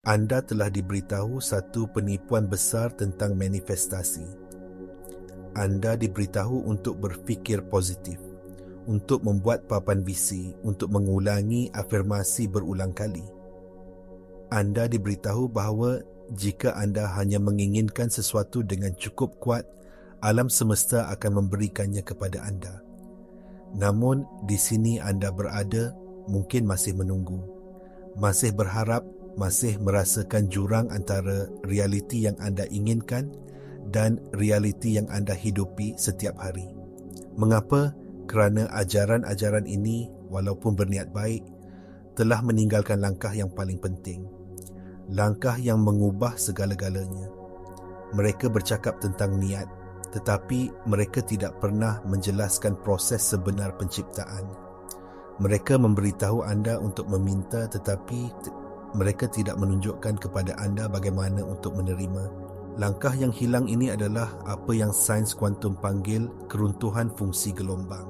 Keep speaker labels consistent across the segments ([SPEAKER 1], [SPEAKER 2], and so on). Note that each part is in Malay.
[SPEAKER 1] Anda telah diberitahu satu penipuan besar tentang manifestasi. Anda diberitahu untuk berfikir positif, untuk membuat papan visi, untuk mengulangi afirmasi berulang kali. Anda diberitahu bahawa jika anda hanya menginginkan sesuatu dengan cukup kuat, alam semesta akan memberikannya kepada anda. Namun, di sini anda berada, mungkin masih menunggu, masih berharap, masih merasakan jurang antara realiti yang anda inginkan dan realiti yang anda hidupi setiap hari. Mengapa? Kerana ajaran-ajaran ini, walaupun berniat baik, telah meninggalkan langkah yang paling penting. Langkah yang mengubah segala-galanya. Mereka bercakap tentang niat, tetapi mereka tidak pernah menjelaskan proses sebenar penciptaan. Mereka memberitahu anda untuk meminta, tetapi mereka tidak menunjukkan kepada anda bagaimana untuk menerima. Langkah yang hilang ini adalah apa yang sains kuantum panggil keruntuhan fungsi gelombang.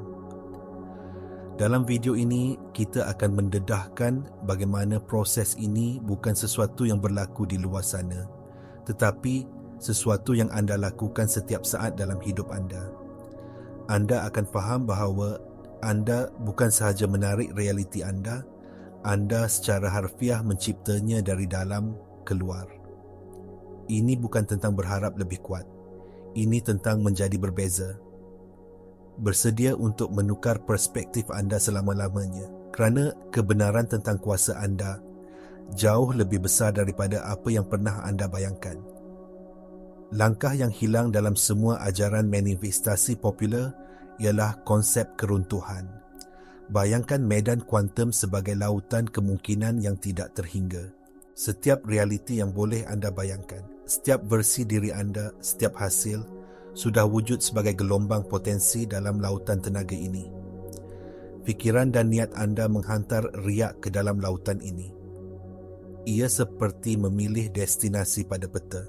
[SPEAKER 1] Dalam video ini, kita akan mendedahkan bagaimana proses ini bukan sesuatu yang berlaku di luar sana, tetapi sesuatu yang anda lakukan setiap saat dalam hidup anda. Anda akan faham bahawa anda bukan sahaja menarik realiti anda secara harfiah menciptanya dari dalam keluar. Ini bukan tentang berharap lebih kuat. Ini tentang menjadi berbeza. Bersedia untuk menukar perspektif anda selama-lamanya, kerana kebenaran tentang kuasa anda jauh lebih besar daripada apa yang pernah anda bayangkan. Langkah yang hilang dalam semua ajaran manifestasi popular ialah konsep keruntuhan. Bayangkan medan kuantum sebagai lautan kemungkinan yang tidak terhingga. Setiap realiti yang boleh anda bayangkan, setiap versi diri anda, setiap hasil, sudah wujud sebagai gelombang potensi dalam lautan tenaga ini. Fikiran dan niat anda menghantar riak ke dalam lautan ini. Ia seperti memilih destinasi pada peta.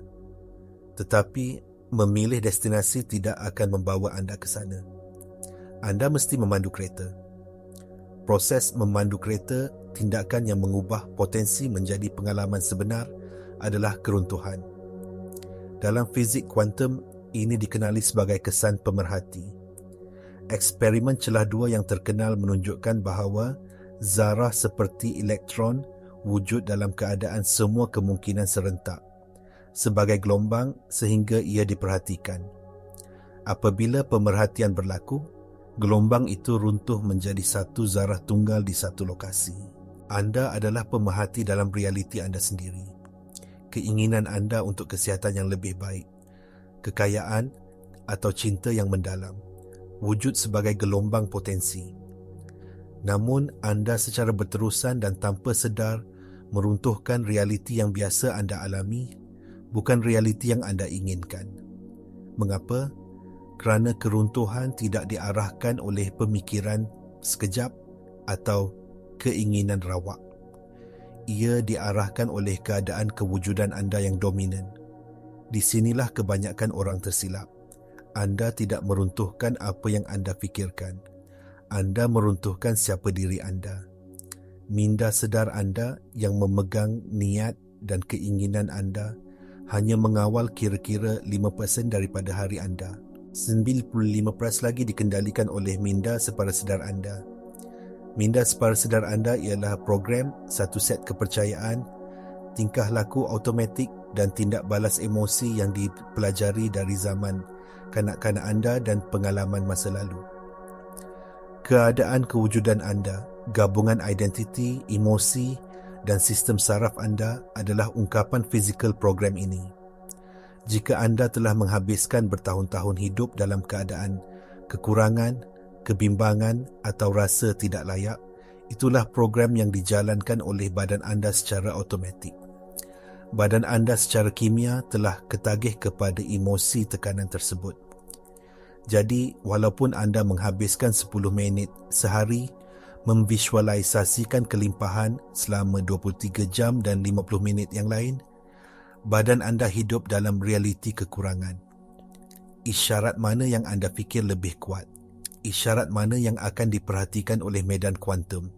[SPEAKER 1] Tetapi, memilih destinasi tidak akan membawa anda ke sana. Anda mesti memandu kereta. Proses memandu kereta, tindakan yang mengubah potensi menjadi pengalaman sebenar, adalah keruntuhan. Dalam fizik kuantum, ini dikenali sebagai kesan pemerhati. Eksperimen celah dua yang terkenal menunjukkan bahawa zarah seperti elektron wujud dalam keadaan semua kemungkinan serentak, sebagai gelombang sehingga ia diperhatikan. Apabila pemerhatian berlaku, gelombang itu runtuh menjadi satu zarah tunggal di satu lokasi. Anda adalah pemerhati dalam realiti anda sendiri. Keinginan anda untuk kesihatan yang lebih baik, kekayaan atau cinta yang mendalam, wujud sebagai gelombang potensi. Namun, anda secara berterusan dan tanpa sedar meruntuhkan realiti yang biasa anda alami, bukan realiti yang anda inginkan. Mengapa? Kerana keruntuhan tidak diarahkan oleh pemikiran sekejap atau keinginan rawak. Ia diarahkan oleh keadaan kewujudan anda yang dominan. Di sinilah kebanyakan orang tersilap. Anda tidak meruntuhkan apa yang anda fikirkan. Anda meruntuhkan siapa diri anda. Minda sedar anda yang memegang niat dan keinginan anda hanya mengawal kira-kira 5% daripada hari anda. 95% lagi dikendalikan oleh minda separuh anda. Minda separuh anda ialah program, satu set kepercayaan, tingkah laku automatik dan tindak balas emosi yang dipelajari dari zaman kanak-kanak anda dan pengalaman masa lalu. Keadaan kewujudan anda, gabungan identiti, emosi dan sistem saraf anda adalah ungkapan fizikal program ini. Jika anda telah menghabiskan bertahun-tahun hidup dalam keadaan kekurangan, kebimbangan atau rasa tidak layak, itulah program yang dijalankan oleh badan anda secara automatik. Badan anda secara kimia telah ketagih kepada emosi tekanan tersebut. Jadi, walaupun anda menghabiskan 10 minit sehari memvisualisasikan kelimpahan selama 23 jam dan 50 minit yang lain, badan anda hidup dalam realiti kekurangan. Isyarat mana yang anda fikir lebih kuat? Isyarat mana yang akan diperhatikan oleh medan kuantum?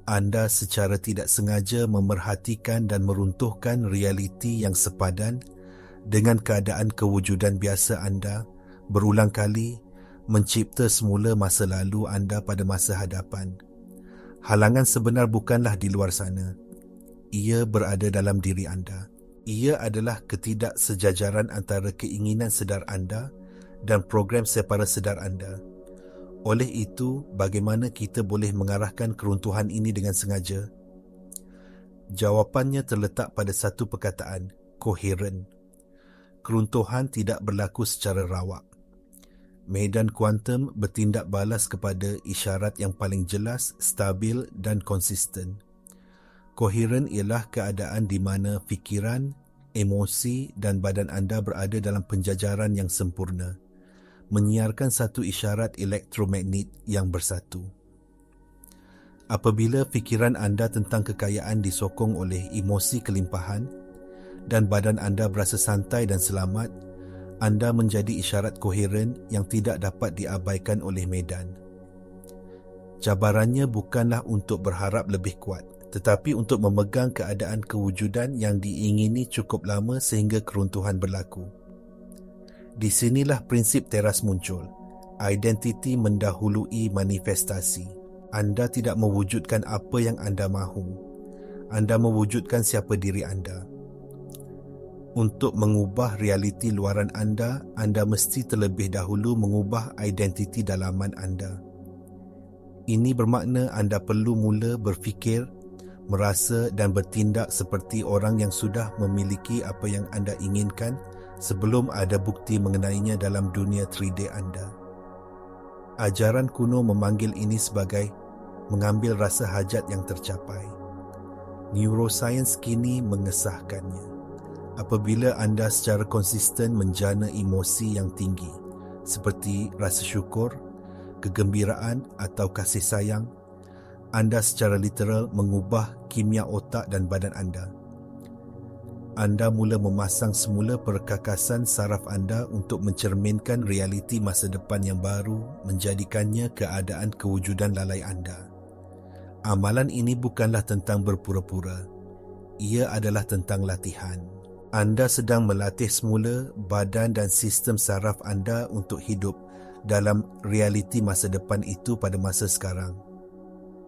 [SPEAKER 1] Anda secara tidak sengaja memerhatikan dan meruntuhkan realiti yang sepadan dengan keadaan kewujudan biasa anda berulang kali, mencipta semula masa lalu anda pada masa hadapan. Halangan sebenar bukanlah di luar sana. Ia berada dalam diri anda. Ia adalah ketidaksejajaran antara keinginan sedar anda dan program separa sedar anda. Oleh itu, bagaimana kita boleh mengarahkan keruntuhan ini dengan sengaja? Jawapannya terletak pada satu perkataan, koheren. Keruntuhan tidak berlaku secara rawak. Medan kuantum bertindak balas kepada isyarat yang paling jelas, stabil dan konsisten. Koheren ialah keadaan di mana fikiran, emosi dan badan anda berada dalam penjajaran yang sempurna, menyiarkan satu isyarat elektromagnet yang bersatu. Apabila fikiran anda tentang kekayaan disokong oleh emosi kelimpahan dan badan anda berasa santai dan selamat, anda menjadi isyarat koheren yang tidak dapat diabaikan oleh medan. Cabarannya bukanlah untuk berharap lebih kuat, tetapi untuk memegang keadaan kewujudan yang diingini cukup lama sehingga keruntuhan berlaku. Di sinilah prinsip teras muncul. Identiti mendahului manifestasi. Anda tidak mewujudkan apa yang anda mahu. Anda mewujudkan siapa diri anda. Untuk mengubah realiti luaran anda mesti terlebih dahulu mengubah identiti dalaman anda. Ini bermakna anda perlu mula berfikir, merasa dan bertindak seperti orang yang sudah memiliki apa yang anda inginkan sebelum ada bukti mengenainya dalam dunia 3D anda. Ajaran kuno memanggil ini sebagai mengambil rasa hajat yang tercapai. Neuroscience kini mengesahkannya. Apabila anda secara konsisten menjana emosi yang tinggi, seperti rasa syukur, kegembiraan atau kasih sayang, anda secara literal mengubah kimia otak dan badan anda. Anda mula memasang semula perkakasan saraf anda untuk mencerminkan realiti masa depan yang baru, menjadikannya keadaan kewujudan lalai anda. Amalan ini bukanlah tentang berpura-pura. Ia adalah tentang latihan. Anda sedang melatih semula badan dan sistem saraf anda untuk hidup dalam realiti masa depan itu pada masa sekarang.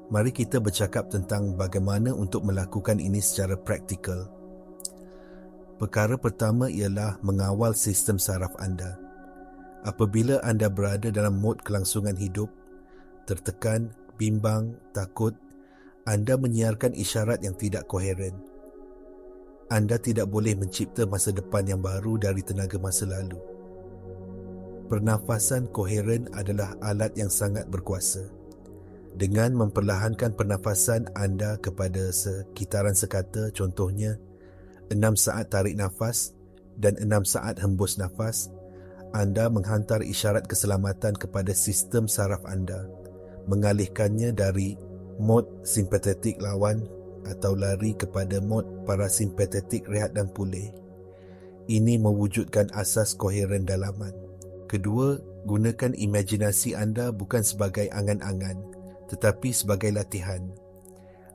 [SPEAKER 1] Mari kita bercakap tentang bagaimana untuk melakukan ini secara praktikal. Perkara pertama ialah mengawal sistem saraf anda. Apabila anda berada dalam mod kelangsungan hidup, tertekan, bimbang, takut, anda menyiarkan isyarat yang tidak koheren. Anda tidak boleh mencipta masa depan yang baru dari tenaga masa lalu. Pernafasan koheren adalah alat yang sangat berkuasa. Dengan memperlahankan pernafasan anda kepada sekitaran sekata, contohnya 6 saat tarik nafas dan 6 saat hembus nafas, anda menghantar isyarat keselamatan kepada sistem saraf anda, mengalihkannya dari mod simpatetik lawan atau lari kepada mod parasimpatetik rehat dan pulih. Ini mewujudkan asas koheren dalaman. Kedua, gunakan imajinasi anda bukan sebagai angan-angan, tetapi sebagai latihan.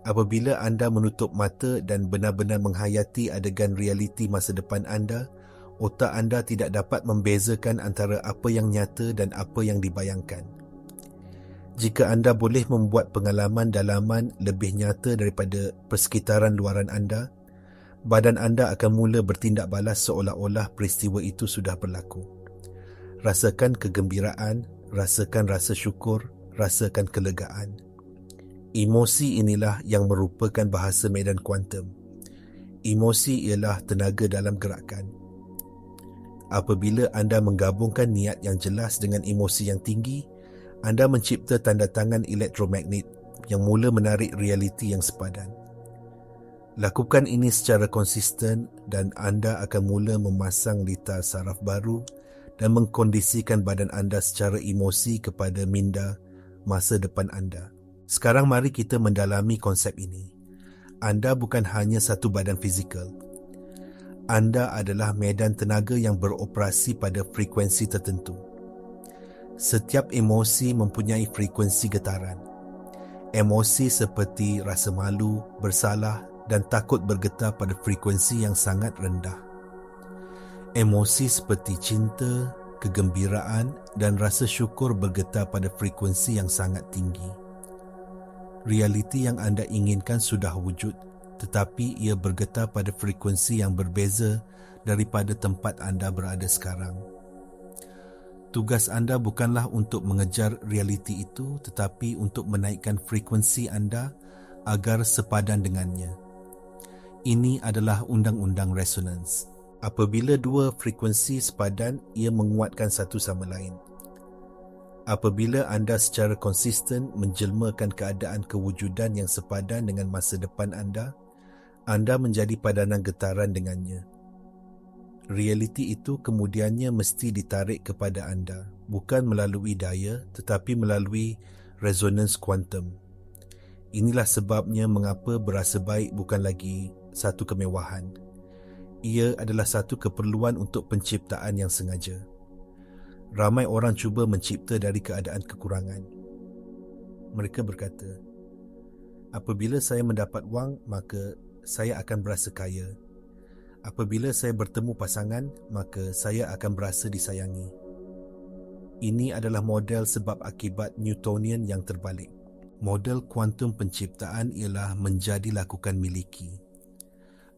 [SPEAKER 1] Apabila anda menutup mata dan benar-benar menghayati adegan realiti masa depan anda, otak anda tidak dapat membezakan antara apa yang nyata dan apa yang dibayangkan. Jika anda boleh membuat pengalaman dalaman lebih nyata daripada persekitaran luaran anda, badan anda akan mula bertindak balas seolah-olah peristiwa itu sudah berlaku. Rasakan kegembiraan, rasakan rasa syukur, rasakan kelegaan. Emosi inilah yang merupakan bahasa medan kuantum. Emosi ialah tenaga dalam gerakan. Apabila anda menggabungkan niat yang jelas dengan emosi yang tinggi, anda mencipta tanda tangan elektromagnet yang mula menarik realiti yang sepadan. Lakukan ini secara konsisten dan anda akan mula memasang litar saraf baru dan mengkondisikan badan anda secara emosi kepada minda masa depan anda. Sekarang mari kita mendalami konsep ini. Anda bukan hanya satu badan fizikal. Anda adalah medan tenaga yang beroperasi pada frekuensi tertentu. Setiap emosi mempunyai frekuensi getaran. Emosi seperti rasa malu, bersalah dan takut bergetar pada frekuensi yang sangat rendah. Emosi seperti cinta, kegembiraan dan rasa syukur bergetar pada frekuensi yang sangat tinggi. Realiti yang anda inginkan sudah wujud, tetapi ia bergetar pada frekuensi yang berbeza daripada tempat anda berada sekarang. Tugas anda bukanlah untuk mengejar realiti itu, tetapi untuk menaikkan frekuensi anda agar sepadan dengannya. Ini adalah undang-undang resonans. Apabila dua frekuensi sepadan, ia menguatkan satu sama lain. Apabila anda secara konsisten menjelmakan keadaan kewujudan yang sepadan dengan masa depan anda menjadi padanan getaran dengannya. Realiti itu kemudiannya mesti ditarik kepada anda, bukan melalui daya tetapi melalui resonans kuantum. Inilah sebabnya mengapa berasa baik bukan lagi satu kemewahan. Ia adalah satu keperluan untuk penciptaan yang sengaja. Ramai orang cuba mencipta dari keadaan kekurangan. Mereka berkata, apabila saya mendapat wang, maka saya akan berasa kaya. Apabila saya bertemu pasangan, maka saya akan berasa disayangi. Ini adalah model sebab akibat Newtonian yang terbalik. Model kuantum penciptaan ialah menjadi lakukan miliki.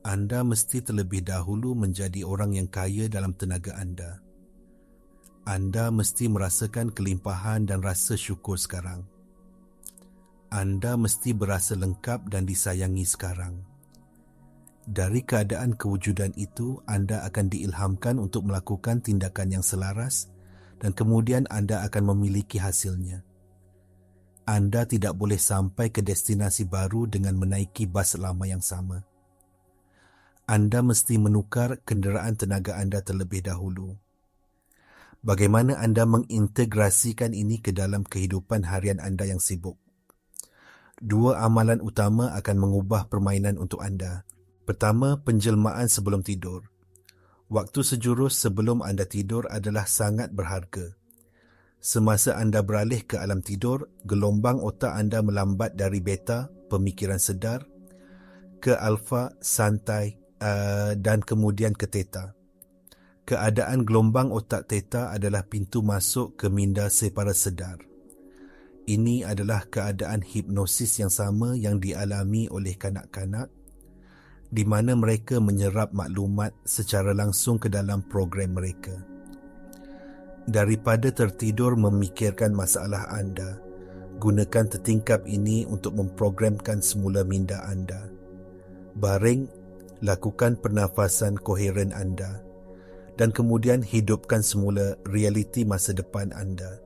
[SPEAKER 1] Anda mesti terlebih dahulu menjadi orang yang kaya dalam tenaga anda. Anda mesti merasakan kelimpahan dan rasa syukur sekarang. Anda mesti berasa lengkap dan disayangi sekarang. Dari keadaan kewujudan itu, anda akan diilhamkan untuk melakukan tindakan yang selaras dan kemudian anda akan memiliki hasilnya. Anda tidak boleh sampai ke destinasi baru dengan menaiki bas lama yang sama. Anda mesti menukar kenderaan tenaga anda terlebih dahulu. Bagaimana anda mengintegrasikan ini ke dalam kehidupan harian anda yang sibuk? Dua amalan utama akan mengubah permainan untuk anda. Pertama, penjelmaan sebelum tidur. Waktu sejurus sebelum anda tidur adalah sangat berharga. Semasa anda beralih ke alam tidur, gelombang otak anda melambat dari beta, pemikiran sedar, ke alfa, santai, dan kemudian ke theta. Keadaan gelombang otak theta adalah pintu masuk ke minda separasedar. Ini adalah keadaan hipnosis yang sama yang dialami oleh kanak-kanak, di mana mereka menyerap maklumat secara langsung ke dalam program mereka. Daripada tertidur memikirkan masalah anda, gunakan tertingkap ini untuk memprogramkan semula minda anda. Baring, lakukan pernafasan koheren anda, dan kemudian hidupkan semula realiti masa depan anda.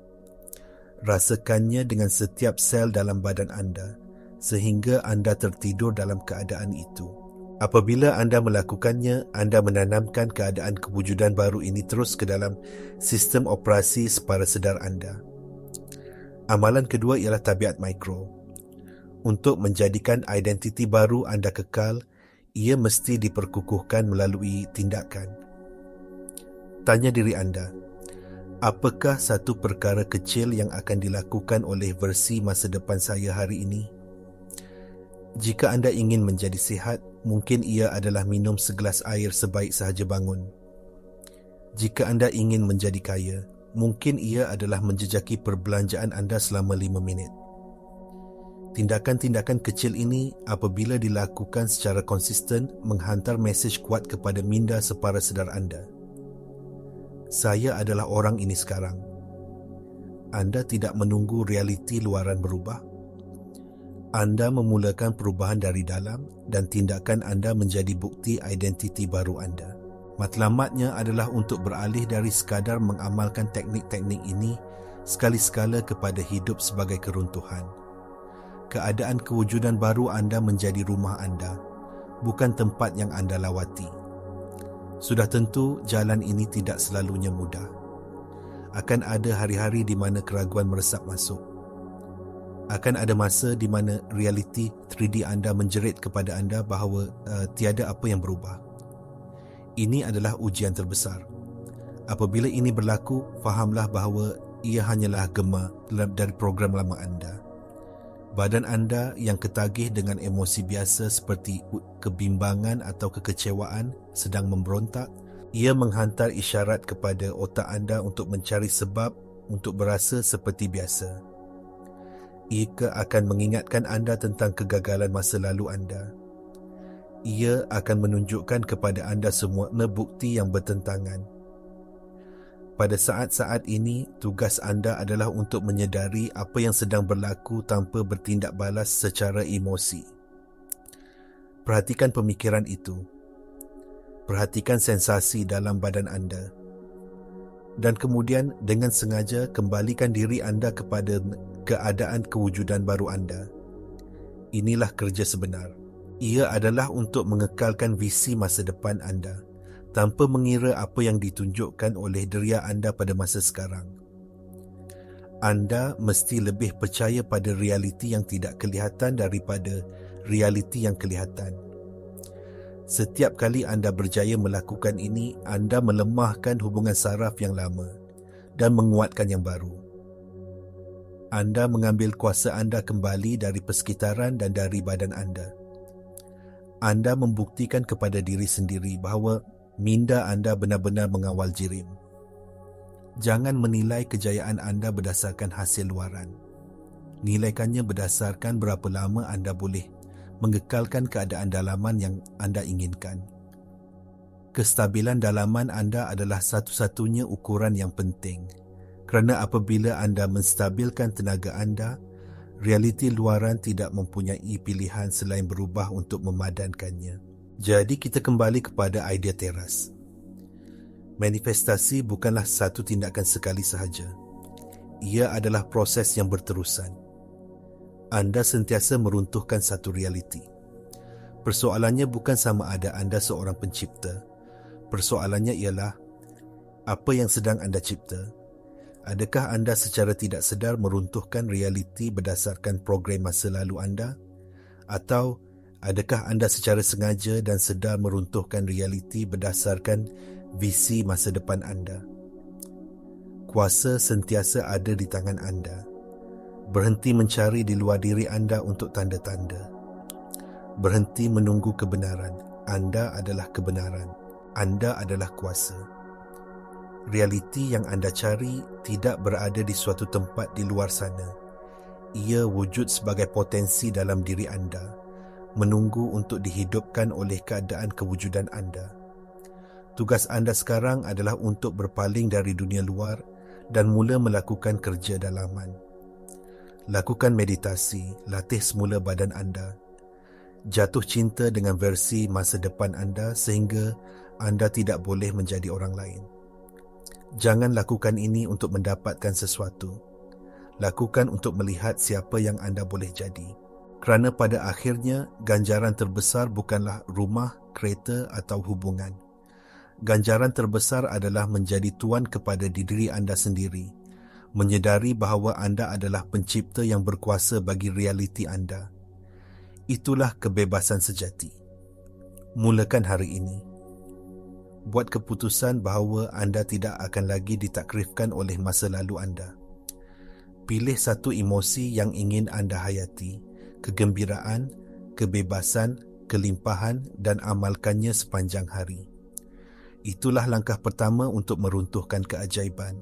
[SPEAKER 1] Rasakannya dengan setiap sel dalam badan anda, sehingga anda tertidur dalam keadaan itu. Apabila anda melakukannya, anda menanamkan keadaan kewujudan baru ini terus ke dalam sistem operasi separasedar anda. Amalan kedua ialah tabiat mikro. Untuk menjadikan identiti baru anda kekal, ia mesti diperkukuhkan melalui tindakan. Tanya diri anda, apakah satu perkara kecil yang akan dilakukan oleh versi masa depan saya hari ini? Jika anda ingin menjadi sihat, mungkin ia adalah minum segelas air sebaik sahaja bangun. Jika anda ingin menjadi kaya, mungkin ia adalah menjejaki perbelanjaan anda selama 5 minit. Tindakan-tindakan kecil ini apabila dilakukan secara konsisten menghantar mesej kuat kepada minda separasedar anda. Saya adalah orang ini sekarang. Anda tidak menunggu realiti luaran berubah. Anda memulakan perubahan dari dalam dan tindakan anda menjadi bukti identiti baru anda. Matlamatnya adalah untuk beralih dari sekadar mengamalkan teknik-teknik ini sekali-sekala kepada hidup sebagai keruntuhan. Keadaan kewujudan baru anda menjadi rumah anda, bukan tempat yang anda lawati. Sudah tentu jalan ini tidak selalunya mudah. Akan ada hari-hari di mana keraguan meresap masuk. Akan ada masa di mana realiti 3D anda menjerit kepada anda bahawa tiada apa yang berubah. Ini adalah ujian terbesar. Apabila ini berlaku, fahamlah bahawa ia hanyalah gema dari program lama anda. Badan anda yang ketagih dengan emosi biasa seperti kebimbangan atau kekecewaan sedang memberontak. Ia menghantar isyarat kepada otak anda untuk mencari sebab untuk berasa seperti biasa. Ia akan mengingatkan anda tentang kegagalan masa lalu anda. Ia akan menunjukkan kepada anda semua bukti yang bertentangan. Pada saat-saat ini, tugas anda adalah untuk menyedari apa yang sedang berlaku tanpa bertindak balas secara emosi. Perhatikan pemikiran itu. Perhatikan sensasi dalam badan anda. Dan kemudian dengan sengaja kembalikan diri anda kepada keadaan kewujudan baru anda. Inilah kerja sebenar. Ia adalah untuk mengekalkan visi masa depan anda, tanpa mengira apa yang ditunjukkan oleh deria anda pada masa sekarang. Anda mesti lebih percaya pada realiti yang tidak kelihatan daripada realiti yang kelihatan. Setiap kali anda berjaya melakukan ini, anda melemahkan hubungan saraf yang lama dan menguatkan yang baru. Anda mengambil kuasa anda kembali dari persekitaran dan dari badan anda. Anda membuktikan kepada diri sendiri bahawa minda anda benar-benar mengawal jirim. Jangan menilai kejayaan anda berdasarkan hasil luaran. Nilaikannya berdasarkan berapa lama anda boleh mengekalkan keadaan dalaman yang anda inginkan. Kestabilan dalaman anda adalah satu-satunya ukuran yang penting, kerana apabila anda menstabilkan tenaga anda, realiti luaran tidak mempunyai pilihan selain berubah untuk memadankannya. Jadi kita kembali kepada idea teras. Manifestasi bukanlah satu tindakan sekali sahaja. Ia adalah proses yang berterusan. Anda sentiasa meruntuhkan satu realiti. Persoalannya bukan sama ada anda seorang pencipta. Persoalannya ialah apa yang sedang anda cipta. Adakah anda secara tidak sedar meruntuhkan realiti berdasarkan program masa lalu anda? Atau adakah anda secara sengaja dan sedar meruntuhkan realiti berdasarkan visi masa depan anda? Kuasa sentiasa ada di tangan anda. Berhenti mencari di luar diri anda untuk tanda-tanda. Berhenti menunggu kebenaran. Anda adalah kebenaran. Anda adalah kuasa. Realiti yang anda cari tidak berada di suatu tempat di luar sana. Ia wujud sebagai potensi dalam diri anda, menunggu untuk dihidupkan oleh keadaan kewujudan anda. Tugas anda sekarang adalah untuk berpaling dari dunia luar dan mula melakukan kerja dalaman. Lakukan meditasi, latih semula badan anda. Jatuh cinta dengan versi masa depan anda sehingga anda tidak boleh menjadi orang lain. Jangan lakukan ini untuk mendapatkan sesuatu. Lakukan untuk melihat siapa yang anda boleh jadi. Kerana pada akhirnya, ganjaran terbesar bukanlah rumah, kereta atau hubungan. Ganjaran terbesar adalah menjadi tuan kepada diri anda sendiri. Menyedari bahawa anda adalah pencipta yang berkuasa bagi realiti anda. Itulah kebebasan sejati. Mulakan hari ini. Buat keputusan bahawa anda tidak akan lagi ditakrifkan oleh masa lalu anda. Pilih satu emosi yang ingin anda hayati, kegembiraan, kebebasan, kelimpahan dan amalkannya sepanjang hari. Itulah langkah pertama untuk meruntuhkan keajaiban.